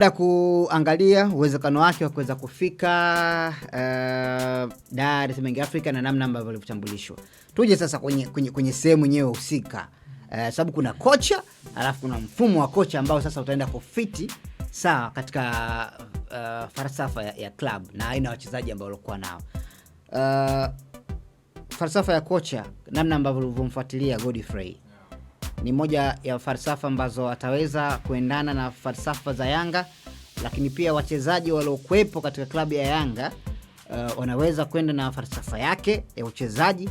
Kuangalia uwezekano wake wa kuweza kufika Dar es Salaam Afrika na namna ambavyo alivyotambulishwa. Tuje sasa kwenye sehemu yenyewe husika. Sababu kuna kocha, alafu kuna mfumo wa kocha ambao sasa utaenda kufiti sawa katika falsafa ya club na aina ya wachezaji ambao walikuwa nao. Falsafa ya kocha, namna ambavyo ulivyomfuatilia Godfrey, ni moja ya falsafa ambazo ataweza kuendana na falsafa za Yanga, lakini pia wachezaji waliokuepo katika klabu ya Yanga wanaweza kwenda na falsafa yake ya uchezaji,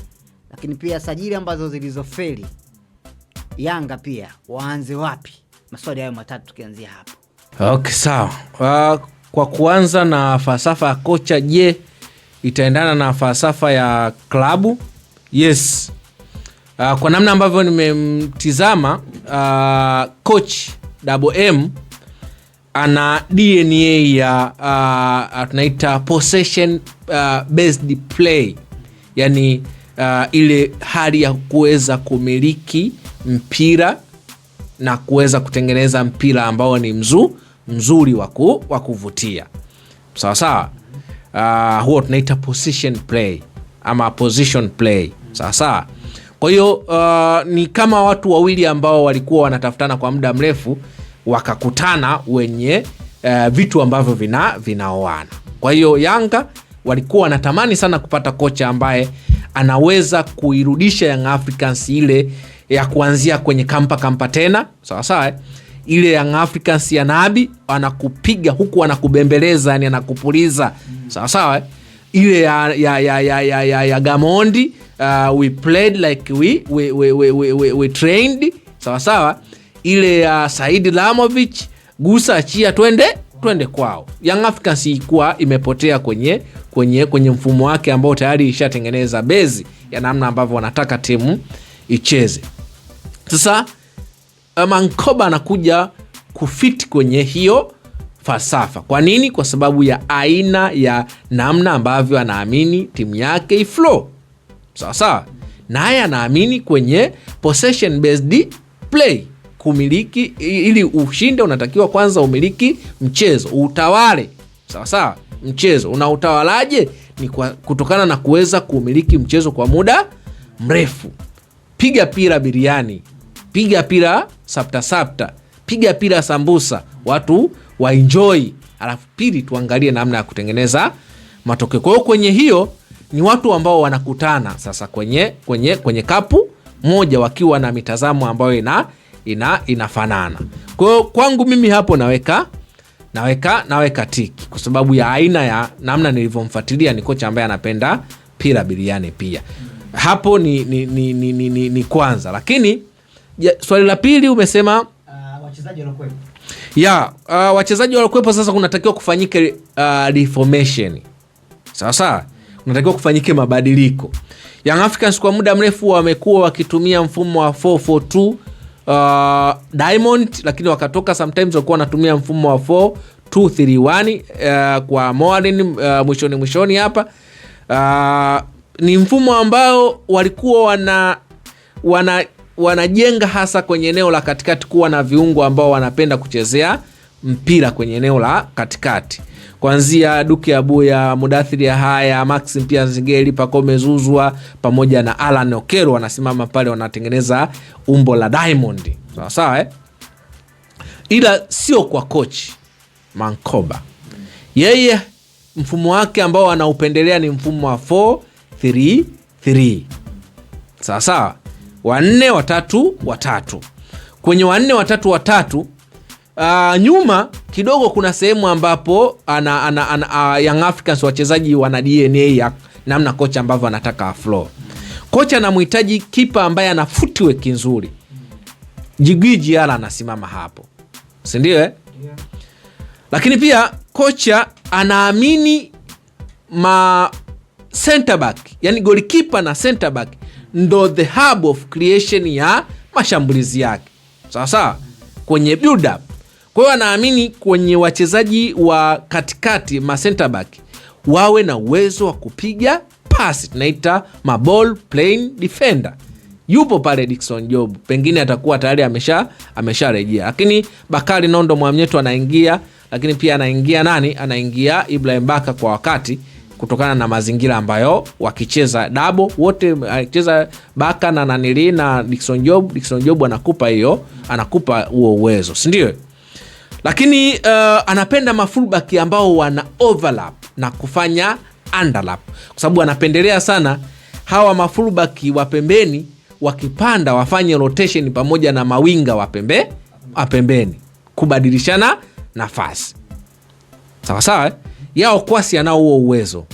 lakini pia sajili ambazo zilizofeli Yanga pia waanze wapi? Maswali hayo matatu tukianzia hapo. Okay, sawa. Kwa kuanza na falsafa ya kocha, je, itaendana na falsafa ya klabu? Yes. Kwa namna ambavyo nimemtizama coach Double M ana DNA ya tunaita possession based play, yani ile hali ya kuweza kumiliki mpira na kuweza kutengeneza mpira ambao ni mzuri wa kuvutia. Sawa sawa. Huo tunaita position play ama position play. Sawa sawa. Kwa hiyo ni kama watu wawili ambao walikuwa wanatafutana kwa muda mrefu, wakakutana wenye vitu ambavyo vinaoana. Kwa hiyo Yanga walikuwa wanatamani sana kupata kocha ambaye anaweza kuirudisha Young Africans ile ya kuanzia kwenye kampa tena. Sawa sawa. Ile Young Africans ya Nabi anakupiga huku anakubembeleza, yani anakupuliza. Sawa sawa. Ile ya Gamondi, we played like we trained. Sawa sawa. Ile ya Said Lamovic, gusa achia twende kwao. Young Africans ilikuwa imepotea kwenye mfumo wake ambao tayari ishatengeneza bezi ya namna ambavyo wanataka timu icheze. Sasa Mankoba anakuja kufiti kwenye hiyo falsafa. Kwa nini? Kwa sababu ya aina ya namna ambavyo anaamini timu yake iflow. Sawa sawa. Naye anaamini kwenye possession based play, kumiliki. Ili ushinde unatakiwa kwanza umiliki mchezo, utawale. Sawa sawa. Mchezo unautawalaje? Ni kutokana na kuweza kumiliki mchezo kwa muda mrefu. Piga pira biriani, piga pira sapta, piga pira sambusa, watu wa enjoy. Alafu pili tuangalie namna ya kutengeneza matokeo. Kwa hiyo kwenye hiyo ni watu ambao wanakutana sasa kwenye kapu moja, wakiwa na mitazamo ambayo inafanana. Kwa hiyo kwangu mimi hapo naweka tiki, kwa sababu ya aina ya namna nilivyomfuatilia. Ni kocha ambaye anapenda pira biriani pia. Hapo ni kwanza. Lakini swali la pili umesema wachezaji waliokuepo. Wachezaji waliokuepo sasa kunatakiwa kufanyike reformation. Sawa sawa. Kunatakiwa kufanyike mabadiliko. Young Africans kwa muda mrefu wamekuwa wakitumia mfumo wa 4-4-2 Diamond, lakini wakatoka sometimes walikuwa wanatumia mfumo wa 4-2-3-1 kwa Morin mwishoni hapa. Ni mfumo ambao walikuwa wanajenga hasa kwenye eneo la katikati, kuwa na viungo ambao wanapenda kuchezea mpira kwenye eneo la katikati, kuanzia Duke Abuya, Mudathiri Haya, Maxim pia Nzingeli, Pacome Zouzoua pamoja na Alan Okero wanasimama pale, wanatengeneza umbo la Diamond. Sawa sawa. Ila sio kwa coach Mankoba. Yeye mfumo wake ambao anaupendelea ni mfumo wa 4-3-3. Sawa sawa. 4-3-3. Kwenye 4-3-3 nyuma kidogo kuna sehemu ambapo Young Africans wachezaji wana DNA ya namna kocha ambavyo anataka flow. Kocha anamhitaji kipa ambaye ana footwork nzuri. Jigwiji ala anasimama hapo, si ndio? Yeah. Lakini pia kocha anaamini center back, yani goalkeeper na center back ndo the hub of creation ya mashambulizi yake. Sawa sawa. Kwenye build up. Kwa hiyo anaamini kwenye wachezaji wa katikati, center back, wawe na uwezo wa kupiga pasi, tunaita ball playing defender. Yupo pale Dickson Job, pengine atakuwa tayari amesharejea. Lakini Bakari Nondo Mwamnyeto anaingia, lakini pia anaingia nani? Anaingia Ibrahim Baka kwa wakati, kutokana na mazingira ambayo wakicheza double wote, akicheza Baka na nanili na Dickson Job anakupa huo uwezo, si ndio? Lakini anapenda mafullback ambao wana overlap na kufanya underlap, kwa sababu anapendelea sana hawa mafullback wa pembeni wakipanda wafanye rotation pamoja na mawinga wa pembeni kubadilishana nafasi. Sawa sawa? Yao Kwasi anao huo uwezo.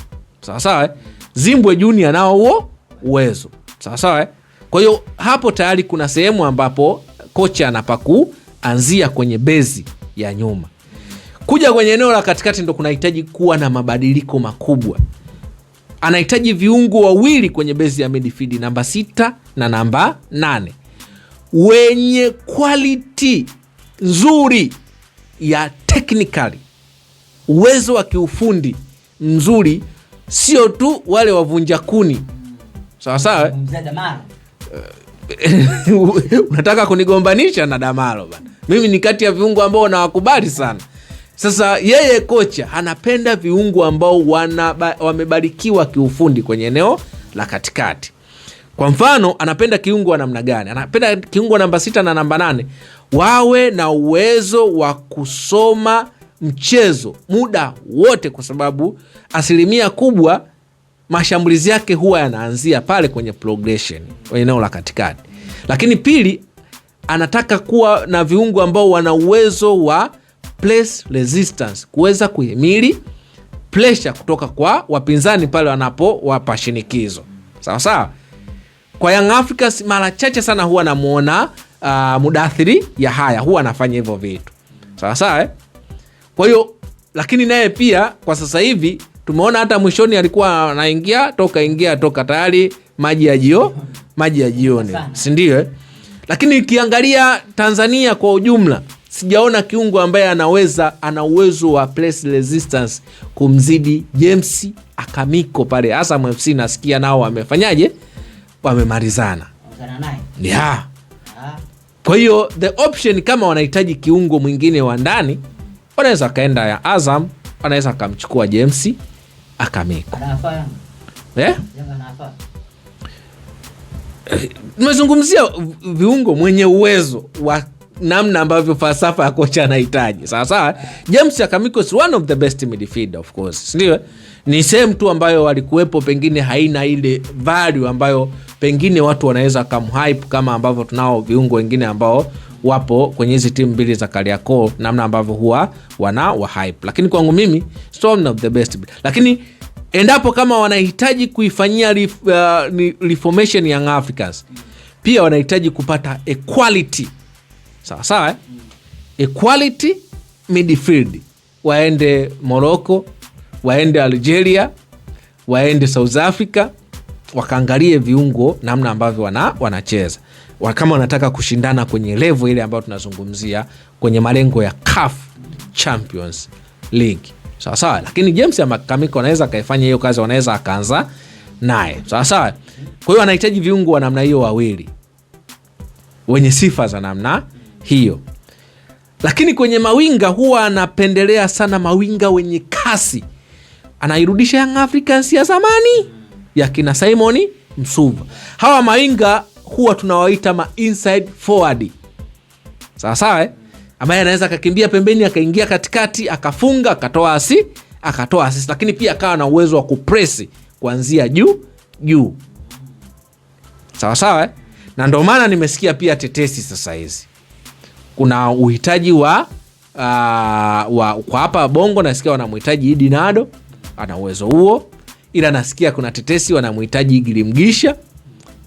Sawa sawa? Zimbwe Junior anao huo uwezo. Sawa sawa? Kwa hiyo hapo tayari kuna sehemu ambapo kocha anapaku anzia kwenye bezi ya nyuma. Kuja kwenye eneo la katikati ndo kunahitaji kuwa na mabadiliko makubwa. Anahitaji viungo wawili kwenye bezi ya midfield, namba 6 na namba 8, wenye quality nzuri ya technically, uwezo wa kiufundi mzuri, sio tu wale wavunja kuni. Sawa sawa? Unataka kunigombanisha na Damaro bana? Mimi ni kati ya viungo ambao nawakubali sana. Sasa yeye kocha anapenda viungo ambao wamebarikiwa kiufundi kwenye eneo la katikati. Kwa mfano, anapenda kiungo wa namna gani? Anapenda kiungo namba 6 na namba 8 wawe na uwezo wa kusoma mchezo muda wote, kwa sababu asilimia kubwa mashambulizi yake huwa yanaanzia pale kwenye progression kwenye eneo la katikati. Lakini pili, anataka kuwa na viungo ambao wana uwezo wa press resistance, kuweza kuhimili pressure kutoka kwa wapinzani pale wanapowapa shinikizo. Sawa sawa? Kwa Young Africans mara chache sana huwa namuona Mudathiri Yahaya huwa anafanya hivyo vitu. Sawa sawa? Kwa hiyo, lakini naye pia kwa sasa hivi tumeona hata mwishoni alikuwa anaingia toka tayari maji ya jioni, si ndio? Lakini ukiangalia Tanzania kwa ujumla, sijaona kiungo ambaye ana uwezo wa press resistance kumzidi James Akamiko pale Azam FC. Nasikia nao wamefanyaje? Wamemalizana. Yeah. Kwa hiyo the option, kama wanahitaji kiungo mwingine wa ndani, wanaweza kaenda ya Azam, wanaweza kamchukua James Akamiko. Nimezungumzia viungo mwenye uwezo wa namna ambavyo falsafa ya kocha anahitaji. Sawa sawa? James Akamiko is one of the best midfielder of course, ndio ni sehemu tu ambayo walikuwepo pengine haina ile value ambayo pengine watu wanaweza kumhype kama ambavyo tunao viungo wengine ambao wapo kwenye hizi timu mbili za Kariakoo, namna ambavyo huwa wa hype. Lakini kwangu mimi one of the best. Lakini endapo kama wanahitaji kuifanyia reformation Young Africans, pia wanahitaji kupata equality. Sawa sawa? Equality midfield. Waende Morocco, waende Algeria, waende South Africa, wakaangalie viungo namna ambavyo wanacheza. Kama wanataka kushindana kwenye level ile ambayo tunazungumzia kwenye malengo ya CAF Champions League. Sawa sawa? Lakini James Akamiko anaweza kaifanya hiyo kazi, wanaweza akaanza naye. Sawa sawa? Kwa hiyo anahitaji viungo wa namna hiyo wawili wenye sifa za namna hiyo. Lakini kwenye mawinga huwa anapendelea sana mawinga wenye kasi. Anairudisha Young Africans ya zamani ya kina Simon Msuva. Hawa mawinga huwa tunawaita ma inside forward. Sawa sawa? Ambaye anaweza akakimbia pembeni, akaingia katikati, akafunga, akatoa assist, lakini pia akawa na uwezo wa kupress kuanzia juu. Sawa sawa? Na ndio maana nimesikia pia tetesi sasa hizi kuna uhitaji wa kwa hapa Bongo, nasikia wanamhitaji Idi Nado, ana uwezo huo. Ila nasikia kuna tetesi wanamhitaji Igili Mgisha,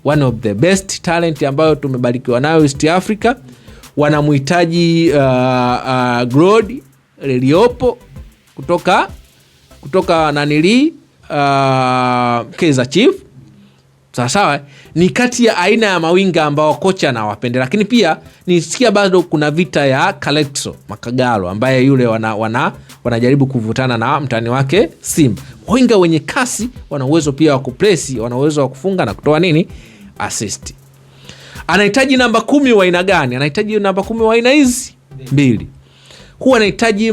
one of the best talent ambayo tumebarikiwa nayo East Africa. Wanamhitaji Glody Leliopo kutoka nanili Kaizer Chiefs. Sawa, ni kati ya aina ya mawinga ambao kocha anawapenda. Lakini pia nisikia bado kuna vita ya Kalexo Makagalo ambaye yule wanajaribu kuvutana na mtani wake Simba. Mawinga wenye kasi, wana uwezo pia wa kupresi, wana uwezo wa kufunga na kutoa assist. Anahitaji namba 10 wa aina gani? Anahitaji namba 10 wa aina hizi mbili. Huwa anahitaji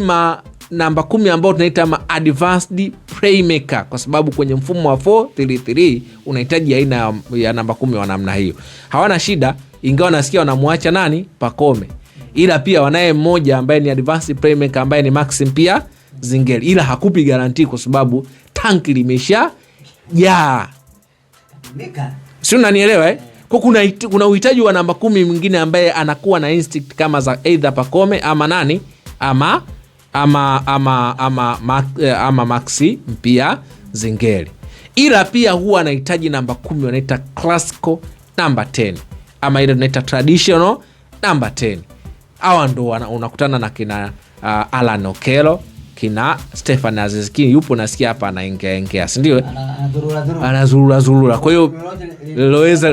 namba 10 ambao tunaita advanced playmaker, kwa sababu kwenye mfumo wa 4-3-3 unahitaji aina ya namba 10 wa namna hiyo. Hawana shida, ingawa nasikia wanamwacha nani Pacome, ila pia wanaye mmoja ambaye ni advanced playmaker ambaye ni Maxim pia Zingeli, ila hakupi guarantee kwa sababu tanki limesha si unanielewa Kwa kuna uhitaji wa namba 10 mwingine ambaye anakuwa na instinct kama za either Pacome ama nani ama Maxi pia Zingeli, ila pia huwa anahitaji namba 10 wanaita classical number 10 ama ile tunaita traditional number 10. Hawa ndo unakutana na kina Alan Okello, kina Stefan Aziz Ki, yupo nasikia hapa anaengea, si ndio? Anazurura. Kwa hiyo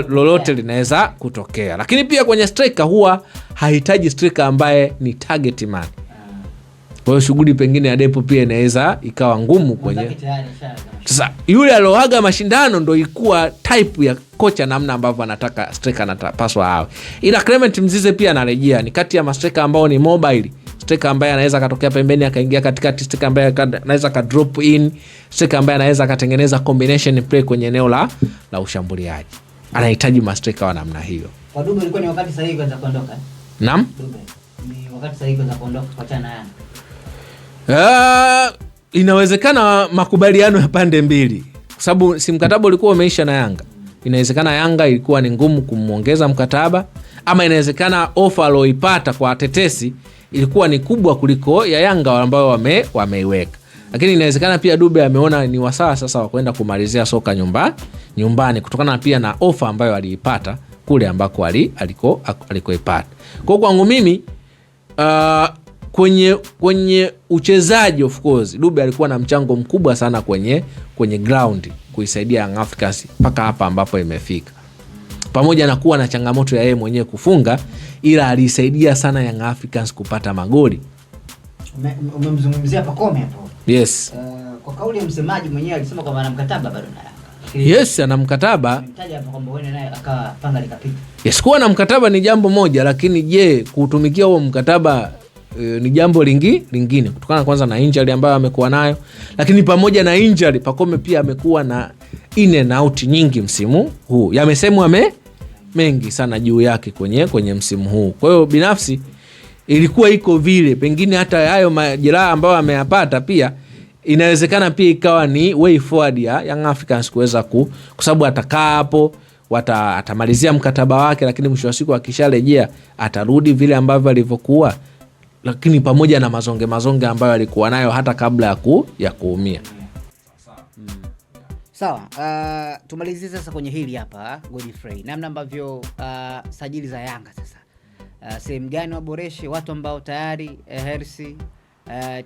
lolote linaweza kutokea. Lakini pia kwenye striker huwa hahitaji striker ambaye ni target man. Kwa hiyo shughuli pengine ya Depo pia inaweza ikawa ngumu kwenye. Sasa yule aloaga mashindano ndo ilikuwa type ya kocha namna ambavyo anataka striker anapaswa awe. Ila Clement Mzize pia anarejea, ni kati ya mastriker ambao ni mobile, striker ambaye anaweza katokea pembeni akaingia katikati, striker ambaye anaweza ka drop in, striker ambaye anaweza katengeneza combination play kwenye eneo la ushambuliaji. Anahitaji mastriker wa namna hiyo. Kwa Dube ilikuwa ni wakati sahihi kwanza kuondoka. Naam? Dube ni wakati sahihi kwanza kuondoka kwa chana Yanga. Inawezekana makubaliano ya pande mbili, kwa sababu si mkataba ulikuwa umeisha na Yanga. Inawezekana Yanga ilikuwa ni ngumu kumuongeza mkataba, ama inawezekana ofa aloipata kwa tetesi ilikuwa ni kubwa kuliko ya Yanga ambao wameiweka. Lakini inawezekana pia Dube ameona ni wasaa sasa wa kwenda kumalizia soka nyumbani kutokana pia na ofa ambayo aliipata kule ambako alikoipata. Kwa kwangu mimi kwenye uchezaji of course Dube alikuwa na mchango mkubwa sana kwenye ground kuisaidia Young Africans mpaka hapa ambapo imefika. Pamoja na kuwa na changamoto ya yeye mwenyewe kufunga, ila alisaidia sana Young Africans kupata magoli. Umemzungumzia Pacome hapo. Yes. Kwa kauli ya msemaji mwenyewe alisema kwamba ana mkataba bado na Yanga. Yes, ana mkataba. Mtaja hapo kwamba wewe naye akapanga likapita. Yes, kuwa na mkataba ni jambo moja, lakini je, kutumikia huo mkataba ni jambo lingine kutokana kwanza na injury ambayo amekuwa nayo. Lakini pamoja na injury Pacome pia amekuwa na in and out nyingi msimu huu. Yamesemwa mengi sana juu yake kwenye msimu huu. Kwa hiyo binafsi ilikuwa iko vile, pengine hata hayo majeraha ambayo ameyapata pia inawezekana pia ikawa ni way forward ya Young Africans kuweza kwa sababu atakaa hapo atamalizia mkataba wake, lakini mwisho wa siku akisharejea atarudi vile ambavyo alivyokuwa, lakini pamoja na mazonge ambayo alikuwa nayo hata kabla ya kuumia. Sawa, tumalizie sasa kwenye hili hapa Godfrey. Namna ambavyo sajili za Yanga sasa. Sehemu gani waboreshe, watu ambao tayari Hersi,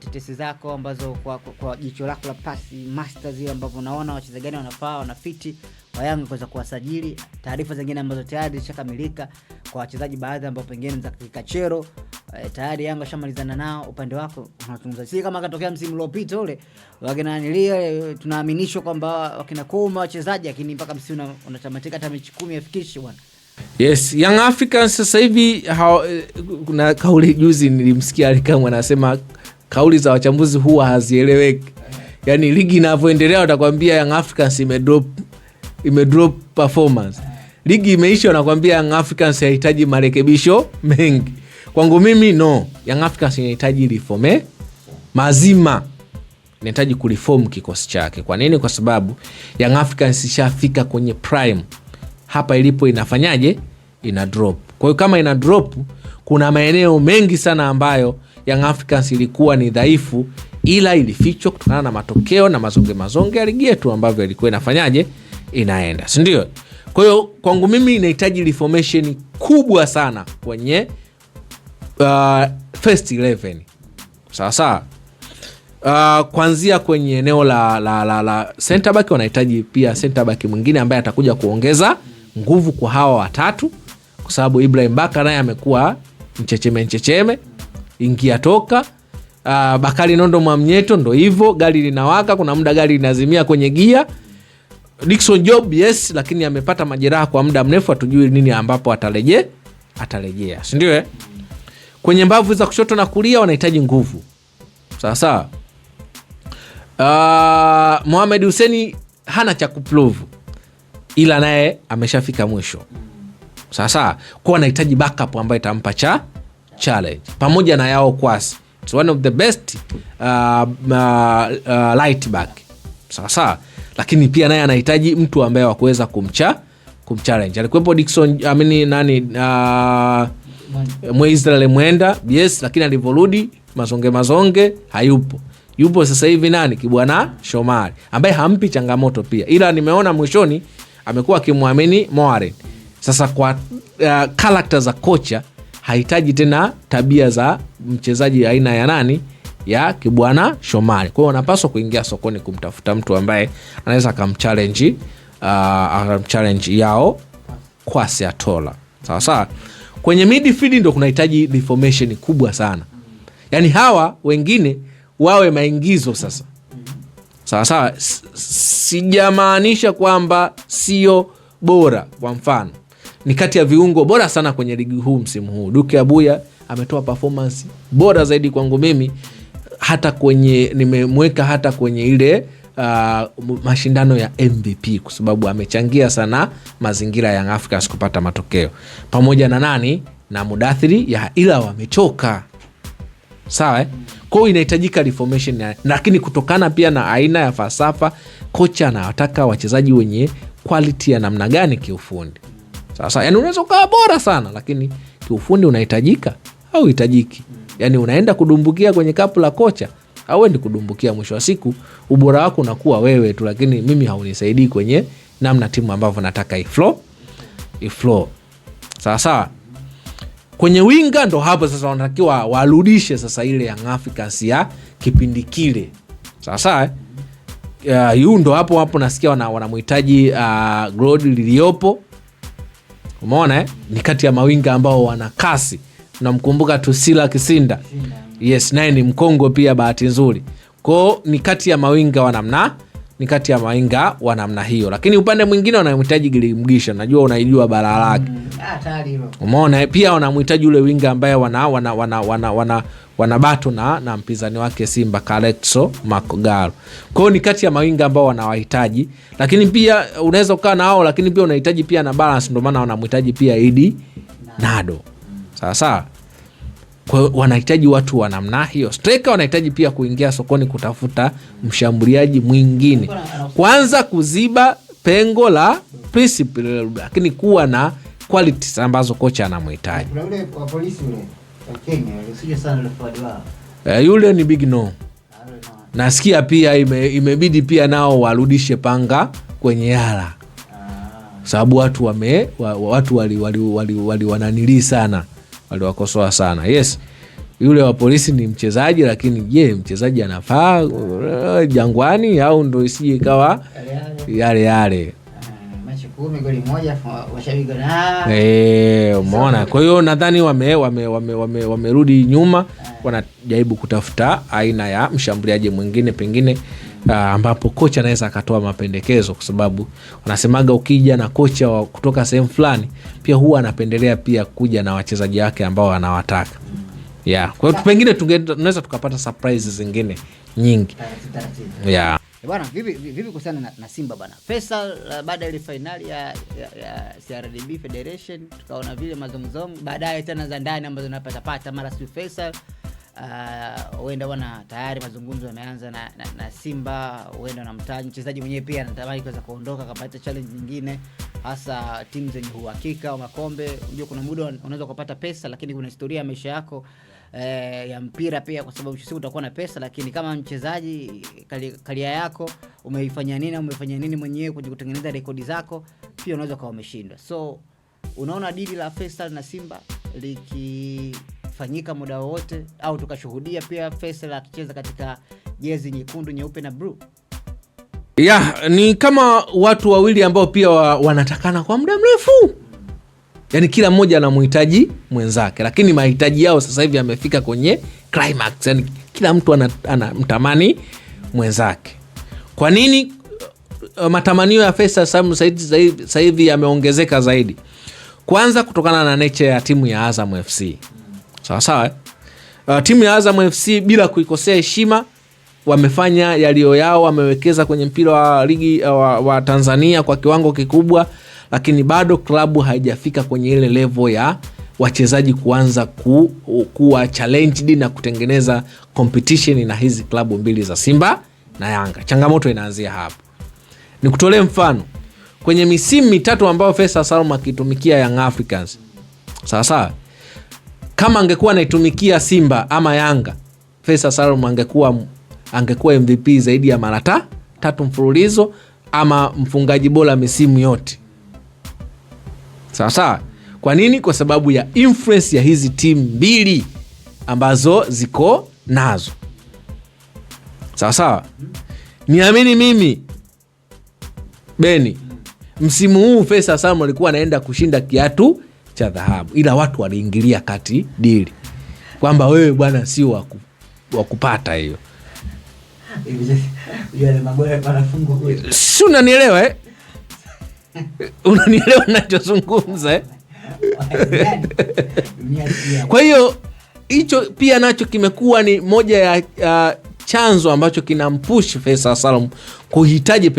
tetesi zako ambazo kwa jicho lako la pasi master zile ambapo unaona wachezaji gani wanafaa wanafiti wa Yanga kuweza kuwasajili, taarifa zingine ambazo tayari zishakamilika kwa wachezaji baadhi ambao pengine za kikachero tayari Yanga shamalizana nao. Upande wako unazungumza si kama katokea msimu uliopita ule wagenanilia, tunaaminishwa kwamba wakina Koma wachezaji, lakini mpaka msimu unatamatika hata mechi 10 yafikishe bwana. Yes, Young Africans sasa hivi kuna kauli juzi nilimsikia Alikamwe anasema kauli za wachambuzi huwa hazieleweki. Yaani ligi inavyoendelea watakwambia Young Africans imedrop performance. Ligi imeisha wanakwambia Young Africans inahitaji marekebisho mengi. Kwangu mimi no, Young Africans inahitaji reform mazima. Inahitaji kureform kikosi chake. Kwa nini? Kwa sababu Young Africans ishafika kwenye prime. Hapa ilipo inafanyaje? Ina drop. Kwa hiyo kama ina drop, kuna maeneo mengi sana ambayo Young Africans ilikuwa ni dhaifu, ila ilifichwa kutokana na matokeo na mazonge ya ligi yetu ambavyo ilikuwa inafanyaje? Inaenda. Si ndio? Kwa hiyo kwangu mimi inahitaji reformation kubwa sana kwenye first 11. Sawa. Kuanzia kwenye eneo la center back, wanahitaji pia center back mwingine ambaye atakuja kuongeza nguvu kwa hawa watatu, kwa sababu Ibrahim Baka naye amekuwa mchecheme ingia toka. Bakari Nondo Mwamnyeto ndo hivyo, gari linawaka, kuna muda gari linazimia kwenye gia. Dickson Job yes, lakini amepata majeraha kwa muda mrefu, hatujui nini ambapo atarejea. Si ndio? Kwenye mbavu za kushoto na kulia wanahitaji nguvu. Sawa. Mohamed Hussein hana cha kuprove, ila naye ameshafika mwisho. Sasa kwa anahitaji backup ambayo itampa challenge pamoja na Yao Kwasi. It's one of the best light back. Sasa lakini pia naye anahitaji mtu ambaye wakuweza kumchallenge. Alikuwepo Dickson Israel Mwenda, yes, lakini alivorudi mazonge hayupo. Yupo sasa hivi Kibwana Shomari ambaye hampi changamoto pia, ila nimeona mwishoni amekuwa akimwamini Mohamed. Sasa kwa character za kocha hahitaji tena tabia za mchezaji aina ya Kibwana Shomari. Kwa hiyo wanapaswa kuingia sokoni kumtafuta mtu ambaye anaweza akamchallenge Yao Kwasi Atola. Sawa. Kwenye midfield ndio kunahitaji reformation kubwa sana. Yaani hawa wengine wawe maingizo sasa. Sawa. Sijamaanisha kwamba sio bora. Kwa mfano, ni kati ya viungo bora sana kwenye ligi huu msimu huu. Duke Abuya ametoa performance bora zaidi kwangu mimi, hata nimemweka hata kwenye ile mashindano ya MVP kwa sababu amechangia sana mazingira ya Young Africans kupata matokeo. Pamoja na Mudathiri ila wamechoka. Sawa. Kwa hiyo inahitajika reformation, lakini kutokana pia na aina ya falsafa kocha anataka wachezaji wenye quality ya namna gani kiufundi. Sasa yani unaweza kuwa bora sana lakini kiufundi unahitajika au hitajiki. Yani unaenda kudumbukia kwenye kapu la kocha au endi kudumbukia, mwisho wa siku ubora wako unakuwa wewe tu, lakini mimi haunisaidii kwenye namna timu ambavyo nataka iflow. Sawa. Kwenye winga ndo hapo sasa wanatakiwa warudishe sasa ile Young Africans ya kipindi kile. Sawa. Yu ndo hapo nasikia wanamhitaji Glody Liliopo. Umeona ni kati ya mawinga ambao wana kasi. Tunamkumbuka Tusila Kisinda. Yes, naye ni Mkongo pia, bahati nzuri. Kwa ni kati ya mawinga wa namna hiyo. Lakini upande mwingine wanamhitaji Gilimgisha. Najua unaijua bara lake. Umeona pia wanamhitaji ule winga ambaye wana bato na mpinzani wake Simba Kalexo Makogalo. Kwa hiyo ni kati ya mawinga ambao wanawahitaji, lakini pia unaweza kukaa nao, lakini pia unahitaji pia na balance, ndio maana wanamhitaji pia Idi Nado. Sawa. Kwa hiyo wanahitaji watu wa namna hiyo. Striker wanahitaji pia kuingia sokoni kutafuta mshambuliaji mwingine. Kwanza kuziba pengo la principal, lakini kuwa na qualities ambazo kocha anamhitaji. Kuna yule wa polisi yule wa Kenya, usije sana yule forward wao. Yule ni big no. Nasikia pia imebidi pia nao warudishe panga kwenye yala. Sababu watu wali wananili sana. Waliwakosoa sana. Yes. Yule wa polisi ni mchezaji, lakini je, mchezaji anafaa Jangwani au ndo isije ikawa yale. Mechi 10 goli moja washabiki umeona. Kwa hiyo nadhani wamerudi nyuma, wanajaribu kutafuta aina ya mshambuliaji mwingine pengine ambapo kocha anaweza akatoa mapendekezo, kwa sababu wanasemaga ukija na kocha kutoka sehemu fulani pia huwa anapendelea pia kuja na wachezaji wake ambao anawataka. Kwa hiyo pengine tunaweza tukapata surprises zingine nyingi. Bwana, vipi kuhusiana na Simba bwana? Faisal baada ile finali ya CRDB Federation tukaona vile mazungumzo baadaye tena za ndani ambazo napata mara si Faisal huenda wana tayari mazungumzo yameanza na Simba, huenda wanamtaji mchezaji mwenyewe pia anatamani kuweza kuondoka kapata challenge nyingine, hasa timu zenye uhakika wa makombe. Unajua kuna muda unaweza kupata pesa, lakini kuna historia ya maisha yako ya mpira pia, kwa sababu siku utakuwa na pesa, lakini kama mchezaji karia yako umefanya nini mwenyewe kwenye kutengeneza rekodi zako, pia unaweza kuwa umeshindwa. So unaona dili la Faisal na Simba likifanyika muda wote, au tukashuhudia pia Faisal akicheza katika jezi nyekundu, nyeupe na blue? Ni kama watu wawili ambao pia wanatakana kwa muda mrefu. Yani kila mmoja anamhitaji mwenzake, lakini mahitaji yao sasa hivi yamefika kwenye climax. Yani kila mtu anamtamani mwenzake. Kwa nini matamanio ya Faisal sasa hivi yameongezeka zaidi? Kwanza kutokana na nature ya timu ya Azam FC. Sawa. Timu ya Azam FC bila kuikosea heshima wamefanya yaliyo yao, wamewekeza kwenye mpira wa ligi wa Tanzania kwa kiwango kikubwa, lakini bado klabu haijafika kwenye ile level ya wachezaji kuanza kuwa challenged na kutengeneza competition na hizi klabu mbili za Simba na Yanga. Changamoto inaanzia hapo. Nikutolee mfano. Kwenye misimu mitatu ambayo Faisal Salum akitumikia Young Africans, sawa, kama angekuwa anaitumikia Simba ama Yanga, Faisal Salum angekuwa MVP zaidi ya mara 3 mfululizo ama mfungaji bora misimu yote. Sawa. Kwa nini? Kwa sababu ya influence ya hizi timu mbili ambazo ziko nazo. Sawa. Niamini mimi, Beni, msimu huu Faisal Salum alikuwa anaenda kushinda kiatu cha dhahabu, ila watu waliingilia kati dili kwamba wewe bwana sio wa kupata hiyo. Si unanielewa unanielewa ninachozungumza Kwa hiyo hicho pia nacho kimekuwa ni moja ya chanzo ambacho kinampush Faisal Salum kumhitaji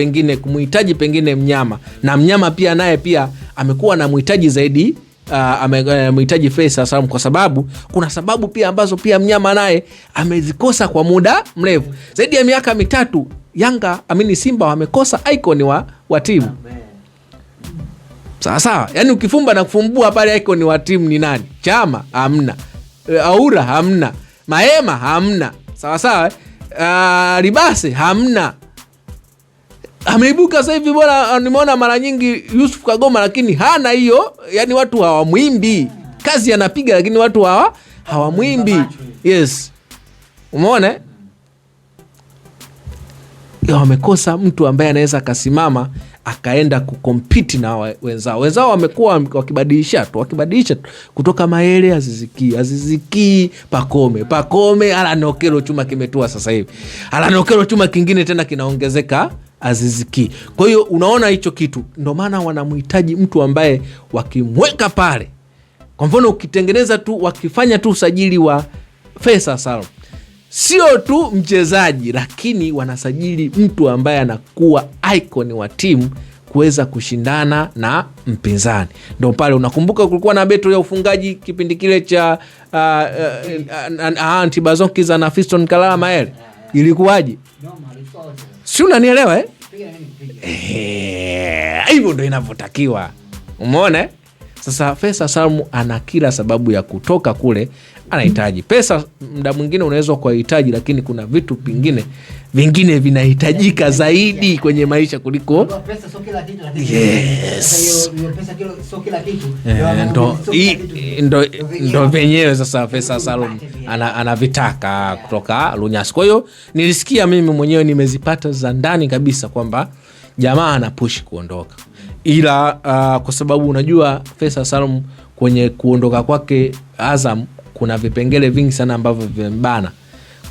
pengine mnyama, na mnyama pia naye pia amekuwa na mhitaji zaidi amehitaji Faisal Salum, kwa sababu kuna sababu pia ambazo pia mnyama naye amezikosa kwa muda mrefu zaidi ya miaka 3. Simba wamekosa icon wa timu. Sawa. Yani ukifumba na kufumbua pale icon wa timu ni nani? Chama hamna, Aura hamna, Maema hamna, sawa. Libase hamna. Ameibuka sasa hivi bora, nimeona mara nyingi Yusuf Kagoma, lakini hana hiyo. Yani watu hawamwimbi, kazi anapiga lakini watu hawamwimbi. Yes, umeona wamekosa mtu ambaye anaweza akasimama akaenda kukompiti na wenzao. Wamekuwa wakibadilisha tu kutoka Maele Aziziki Pakome Alan Okello, chuma kimetua sasa hivi Alan Okello, chuma kingine tena kinaongezeka Aziziki. Kwa hiyo unaona hicho kitu, ndio maana wanamhitaji mtu ambaye wakimweka pale, kwa mfano ukitengeneza tu, wakifanya tu usajili wa Faisal Salum, sio tu mchezaji, lakini wanasajili mtu ambaye anakuwa icon wa timu kuweza kushindana na mpinzani. Ndio pale unakumbuka kulikuwa na beto ya ufungaji kipindi kile cha Antibazonkiza na Fiston Kalala Maele. Ilikuwaje? Si unanielewa hivyo ndio inavyotakiwa. Umeona? Sasa Faisal Salum ana kila sababu ya kutoka kule. Anahitaji pesa, muda mwingine unaweza kuhitaji, lakini kuna vitu vingine vinahitajika zaidi kwenye maisha kuliko pesa. Sio kila kitu, lakini yes, pesa sio kila kitu. Ndo venyewe sasa Faisal Salum anavitaka kutoka Lunyasi. Kwa hiyo nilisikia mimi mwenyewe, nimezipata za ndani kabisa kwamba jamaa ana push kuondoka, ila kwa sababu unajua Faisal Salum kwenye kuondoka kwake Azam kuna vipengele vingi sana ambavyo vimebana.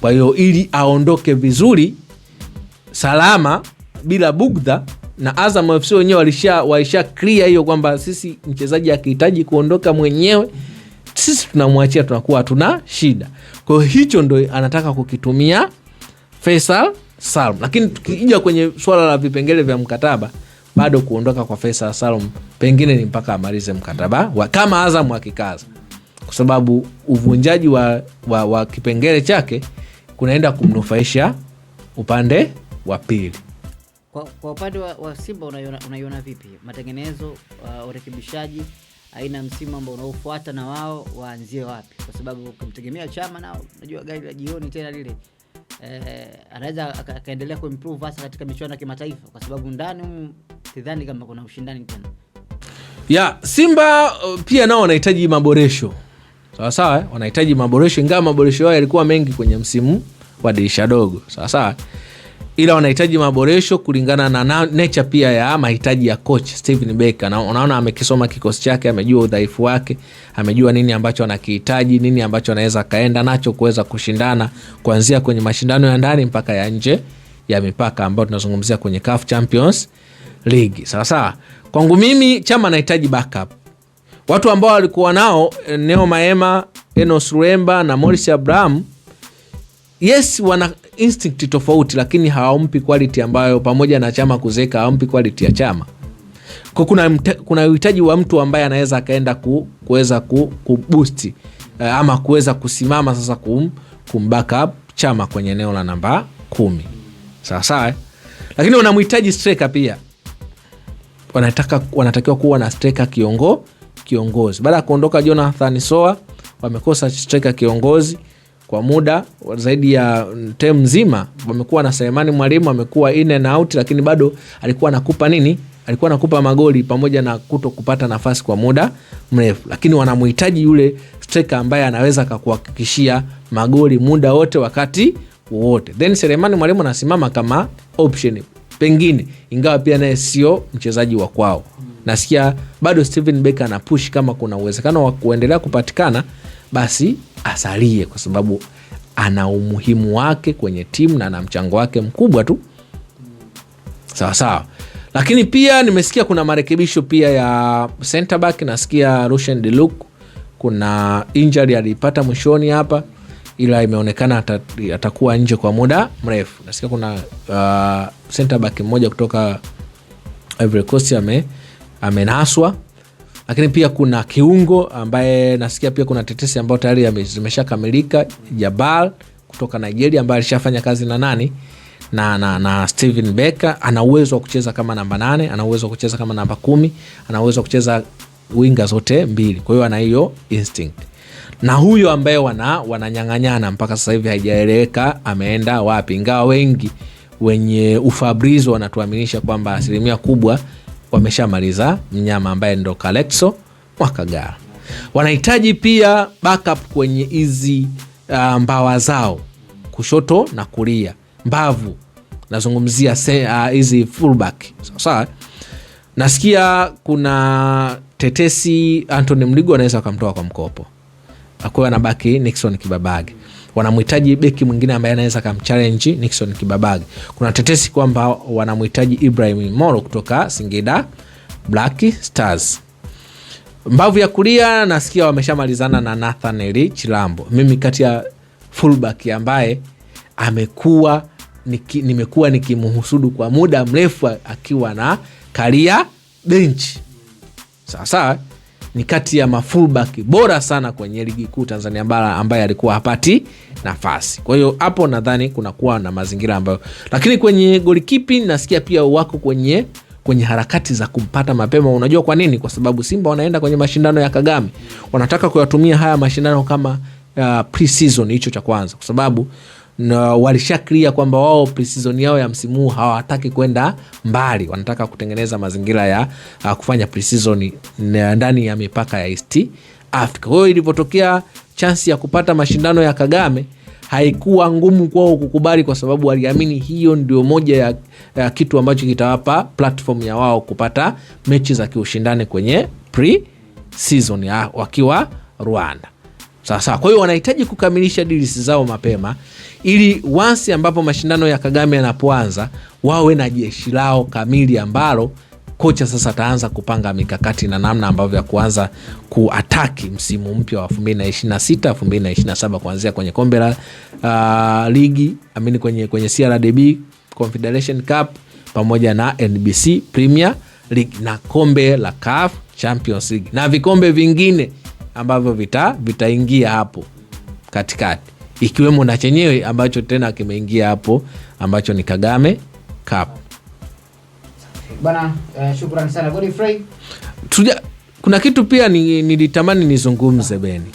Kwa hiyo ili aondoke vizuri salama bila bugdha, na Azam FC wenyewe walisha clear hiyo kwamba sisi mchezaji akihitaji kuondoka mwenyewe sisi tunamwachia, tunakuwa hatuna shida. Kwa hiyo hicho ndio anataka kukitumia Faisal Salum. Lakini tukija kwenye swala la vipengele vya mkataba, bado kuondoka kwa Faisal Salum pengine ni mpaka amalize mkataba kama Azam akikaza, kwa sababu uvunjaji wa kipengele chake kunaenda kumnufaisha upande wa pili. Kwa upande wa Simba unaiona vipi matengenezo, urekebishaji, aina msimu ambao unaofuata, na wao waanzie wapi? Kwa sababu kumtegemea Chama nao unajua gari la jioni tena lile, anaweza akaendelea kuimprove hasa katika michuano ya kimataifa, kwa sababu ndani sidhani kama kuna ushindani tena. Simba pia nao wanahitaji maboresho. Sawa, wanahitaji maboresho, ingawa maboresho yao yalikuwa mengi kwenye msimu wa dirisha dogo. Sawa, ila wanahitaji maboresho kulingana na nature pia ya mahitaji ya coach Steven Becker. Na unaona amekisoma kikosi chake, amejua udhaifu wake, amejua nini ambacho anakihitaji, nini ambacho anaweza kaenda nacho kuweza kushindana kuanzia kwenye mashindano ya ndani mpaka ya nje ya mipaka ambayo tunazungumzia kwenye CAF Champions League. Sawa, kwangu mimi Chama anahitaji backup. Watu ambao walikuwa nao Neo Maema Enos Ruemba na Morris Abraham, yes, wana instinct tofauti, lakini hawampi quality ambayo, pamoja na Chama kuzeeka, hawampi quality ya Chama. Kwa kuna uhitaji wa mtu ambaye anaweza akaenda kuweza kuboost ama kuweza kusimama sasa kumbackup Chama kwenye eneo la namba 10. Sawa. Lakini wanamhitaji striker pia. Wanatakiwa kuwa na striker kiongozi. Baada ya kuondoka Jonathan Soa, wamekosa striker kiongozi kwa muda zaidi ya term nzima. Wamekuwa na Selemani Mwalimu, amekuwa in and out, lakini bado alikuwa anakupa nini? Alikuwa anakupa magoli pamoja na kuto kupata nafasi kwa muda mrefu. Lakini wanamhitaji yule striker ambaye anaweza kukuhakikishia magoli muda wote, wakati wote. Then Selemani Mwalimu anasimama kama option pengine, ingawa pia naye sio mchezaji wa kwao. Nasikia bado Steven Becker ana push kama kuna uwezekano wa kuendelea kupatikana, basi asalie, kwa sababu ana umuhimu wake kwenye timu na ana mchango wake mkubwa tu. Sawa. Lakini pia nimesikia kuna marekebisho pia ya center back. Nasikia Rushen Deluk kuna injury alipata mwishoni hapa, ila imeonekana atakuwa nje kwa muda mrefu. Nasikia kuna center back mmoja kutoka Ivory Coast amenaswa. Lakini pia kuna kiungo ambaye nasikia pia kuna tetesi ambayo tayari zimeshakamilika, Jabal kutoka Nigeria, ambaye alishafanya kazi na nani na Steven Becker. Ana uwezo wa kucheza kama namba 8, ana uwezo wa kucheza kama namba 10, ana uwezo wa kucheza winga zote mbili. Kwa hiyo ana hiyo instinct. Na huyo ambaye wananyang'anyana mpaka sasa hivi haijaeleweka ameenda wapi, ingawa wengi wenye ufabrizo wanatuaminisha kwamba asilimia kubwa wameshamaliza mnyama ambaye ndo Kalexo Mwakagala. Wanahitaji pia backup kwenye hizi mbawa zao kushoto na kulia, mbavu nazungumzia hizi fullback. Sawa. Nasikia kuna tetesi Anthony Mligo anaweza kumtoa kwa mkopo, akiwa anabaki Nixon Kibabage. Wanamhitaji beki mwingine ambaye anaweza kumchallenge Nixon Kibabage. Kuna tetesi kwamba wanamhitaji Ibrahim Moro kutoka Singida Black Stars. Mbavu ya kulia nasikia wameshamalizana na Nathaniel Chilambo. Mimi kati ya fullback ambaye nimekuwa nikimhusudu kwa muda mrefu akiwa na karia bench. Sawa. Ni kati ya mafullback bora sana kwenye ligi kuu Tanzania bara ambaye alikuwa hapati nafasi. Kwa hiyo hapo nadhani kuna kuwa na mazingira ambayo, lakini kwenye goalkeeping nasikia pia wako kwenye harakati za kumpata mapema. Unajua kwa nini? Kwa sababu Simba wanaenda kwenye mashindano ya Kagame. Wanataka kuyatumia haya mashindano kama pre-season, hicho cha kwanza, kwa sababu walishaklia kwamba wao pre-season yao ya msimu huu hawataki kwenda mbali. Wanataka kutengeneza mazingira ya kufanya pre-season ndani ya mipaka ya East Africa. Kwa hiyo ilipotokea chance ya kupata mashindano ya Kagame, haikuwa ngumu kwao kukubali, kwa sababu waliamini hiyo ndio moja ya kitu ambacho kitawapa platform ya wao kupata mechi za kiushindani kwenye pre-season wakiwa Rwanda. Sasa kwa hiyo wanahitaji kukamilisha deals zao mapema, ili once ambapo mashindano ya Kagame yanapoanza wawe na jeshi lao kamili, ambalo kocha sasa ataanza kupanga mikakati na namna ambavyo ya kuanza kuataki msimu mpya wa 2026 2027, kuanzia kwenye kombe la ligi, kwenye CRDB Confederation Cup pamoja na NBC Premier League na kombe la CAF Champions League na vikombe vingine ambavyo vitaingia hapo katikati, ikiwemo na chenyewe ambacho tena kimeingia hapo ambacho ni Kagame Cup. Bana, shukrani sana Godfrey. Kuna kitu pia nilitamani nizungumze Beni.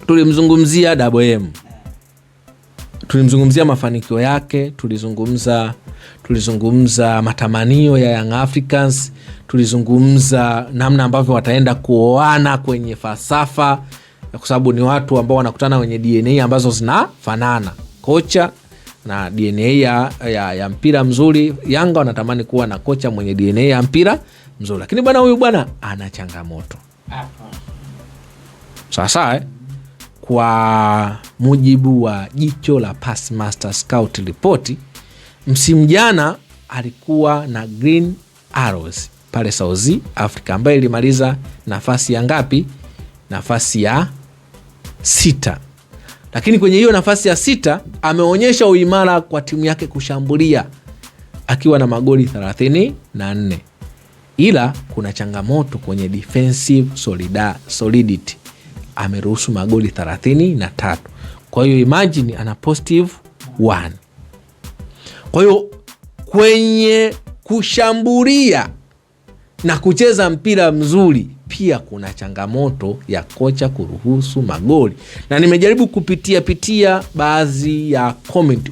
Tulimzungumzia Double M. Tulimzungumzia mafanikio yake, tulizungumza matamanio ya Young Africans, tulizungumza namna ambavyo wataenda kuoana kwenye falsafa, kwa sababu ni watu ambao wanakutana kwenye DNA ambazo zinafanana, kocha na DNA ya mpira mzuri. Yanga wanatamani kuwa na kocha mwenye DNA ya mpira mzuri, lakini huyu bwana ana changamoto. Sasa kwa mujibu wa jicho la Passmaster Scout Report, msimu jana alikuwa na Green Arrows pale South Africa, ambaye ilimaliza nafasi ya ngapi? Nafasi ya 6, lakini kwenye hiyo nafasi ya 6 ameonyesha uimara kwa timu yake kushambulia akiwa na magoli 34, ila kuna changamoto kwenye defensive solidity, ameruhusu magoli 33. Kwa hiyo imagine ana +1. Kwa hiyo kwenye kushambulia na kucheza mpira mzuri pia kuna changamoto ya kocha kuruhusu magoli, na nimejaribu kupitia baadhi ya comment.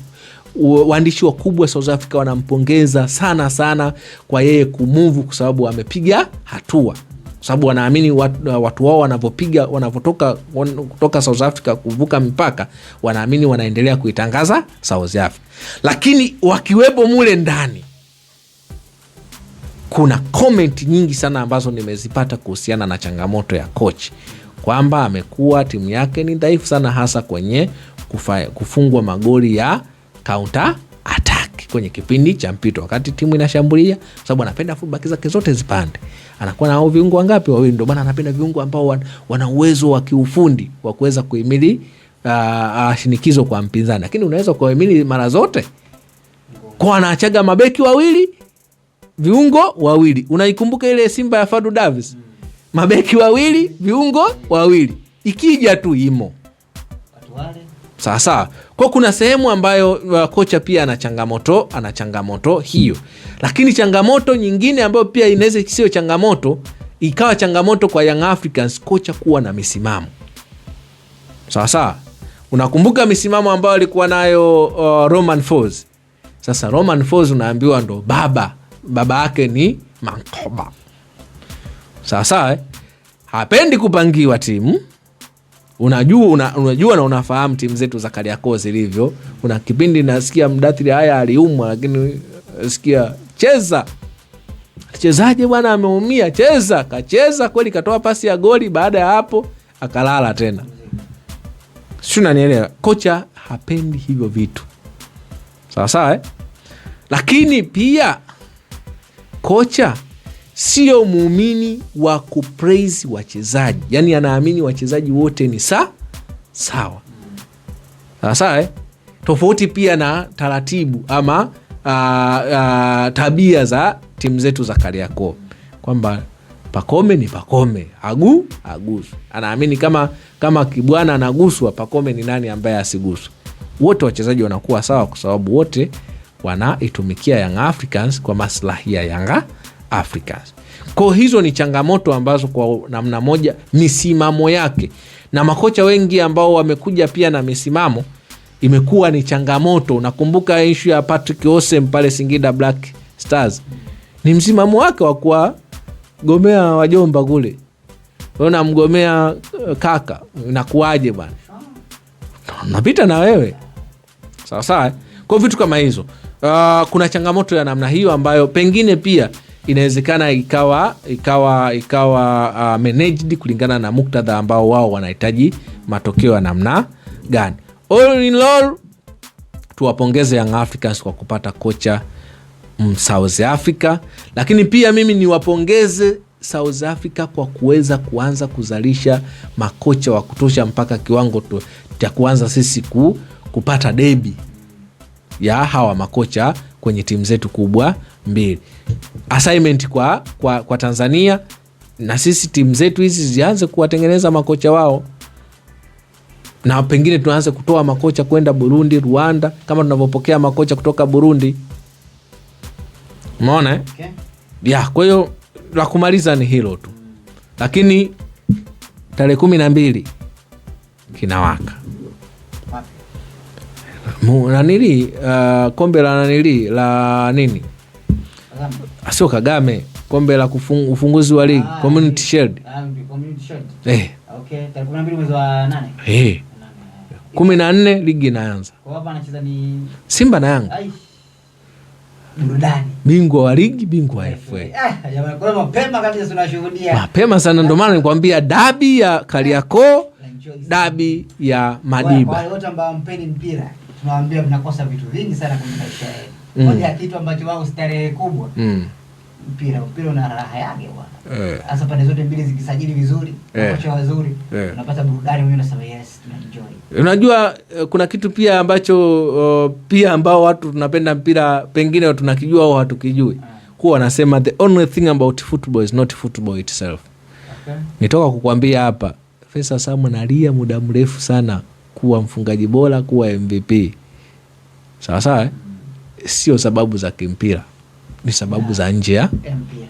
Waandishi wakubwa South Africa wanampongeza sana kwa yeye kumove, kwa sababu amepiga hatua, kwa sababu wanaamini watu wao wanavotoka kutoka South Africa kuvuka mipaka, wanaamini wanaendelea kuitangaza South Africa. Lakini wakiwepo mule ndani, kuna comment nyingi sana ambazo nimezipata kuhusiana na changamoto ya coach, kwamba amekuwa timu yake ni dhaifu sana, hasa kwenye kufungwa magoli ya counter attack kwenye kipindi cha mpito, wakati timu inashambulia, sababu anapenda fullback zake zote zipande. Anakuwa na viungo wangapi? Wawili. Ndio maana anapenda viungo ambao wana uwezo wa kiufundi wa kuweza kuhimili shinikizo kwa mpinzani, lakini unaweza kuhimili mara zote kwa anaachaga mabeki wawili, viungo wawili. Unaikumbuka ile Simba ya Fadu Davis? Mabeki wawili, viungo wawili, ikija tu imo sawa. Kwa kuna sehemu ambayo kocha pia ana changamoto hiyo, lakini changamoto nyingine ambayo pia inaweza sio changamoto, ikawa changamoto kwa Young Africans, kocha kuwa na misimamo sawa. Unakumbuka misimamo ambayo alikuwa nayo Romain Folz. Sasa Romain Folz unaambiwa ndo baba yake ni Mankoba sawa. Hapendi kupangiwa timu. Unajua na unafahamu timu zetu za Kariakoo zilivyo. Kuna kipindi nasikia Mdathiri haya aliumwa, lakini nasikia chezaje bwana, ameumia, kacheza kweli, katoa pasi ya goli, baada ya hapo akalala tena. Sio, unanielewa? Kocha hapendi hivyo vitu sawa. Lakini pia kocha sio muumini wa kupraise wachezaji, yani anaamini wachezaji wote ni sawa. Tofauti pia na taratibu ama tabia za timu zetu za Kariakoo, kwamba Pacome ni Pacome, agusu. Anaamini kama Kibwana anaguswa, Pacome ni nani ambaye asiguswe? Wote wachezaji wanakuwa sawa, kwa sababu wote wanaitumikia Young Africans kwa maslahi ya Young Africans. Kwa hizo ni changamoto ambazo kwa namna moja misimamo yake, na makocha wengi ambao wamekuja pia na misimamo imekuwa ni changamoto. Unakumbuka issue ya Patrick Osem pale Singida Black Stars, ni msimamo wake wa kuwa gomea wajomba kule, unaona mgomea kaka, inakuaje bwana, napita na wewe sawa. Kwa vitu kama hizo kuna changamoto ya namna hiyo ambayo pengine pia inawezekana ikawa managed kulingana na muktadha ambao wao wanahitaji matokeo ya namna gani. All in all, tuwapongeze Young Africans kwa kupata kocha South Africa, lakini pia mimi niwapongeze South Africa kwa kuweza kuanza kuzalisha makocha wa kutosha mpaka kiwango cha kuanza sisi kupata debi ya hawa makocha kwenye timu zetu kubwa mbili. Assignment kwa Tanzania, na sisi timu zetu hizi zianze kuwatengeneza makocha wao, na pengine tuanze kutoa makocha kwenda Burundi, Rwanda, kama tunavyopokea makocha kutoka Burundi. Umeona Okay. Ya, kwa hiyo la kumaliza ni hilo tu. Lakini tarehe 12 kinawaka. Nanili kombe la nanili la nini? Sio Kagame, kombe la ufunguzi wa ligi, Community Shield. Community Shield. Okay, tarehe 12 mwezi wa 8. 14 ligi inaanza. Kwa hapa anacheza ni Simba na Yanga. Burudani. Bingwa wa ligi, bingwa wa FA. Jamani, kwa mapema kabisa tunashuhudia. Mapema sana, ndio maana nikwambia dabi ya Kariakoo, dabi ya Madiba. Wale wote ambao mpeni mpira, tunawaambia mnakosa vitu vingi sana kwenye maisha yenu. Moja ya kitu ambacho wao starehe kubwa mpira una raha yake bwana. Hasa pande zote mbili zikisajili vizuri, kocha wazuri, unapata burudani, wewe unasema yes, tunaenjoy. Unajua kuna kitu pia ambacho pia ambao watu tunapenda mpira pengine tunakijua au hatukijui. Huwa wanasema the only thing about football is not football itself. Okay. Nitoka kukwambia hapa, Faisal Salum analia muda mrefu sana kuwa mfungaji bora, kuwa MVP. Sawa sawa, sio sababu za kimpira, ni sababu za nje ya mpira.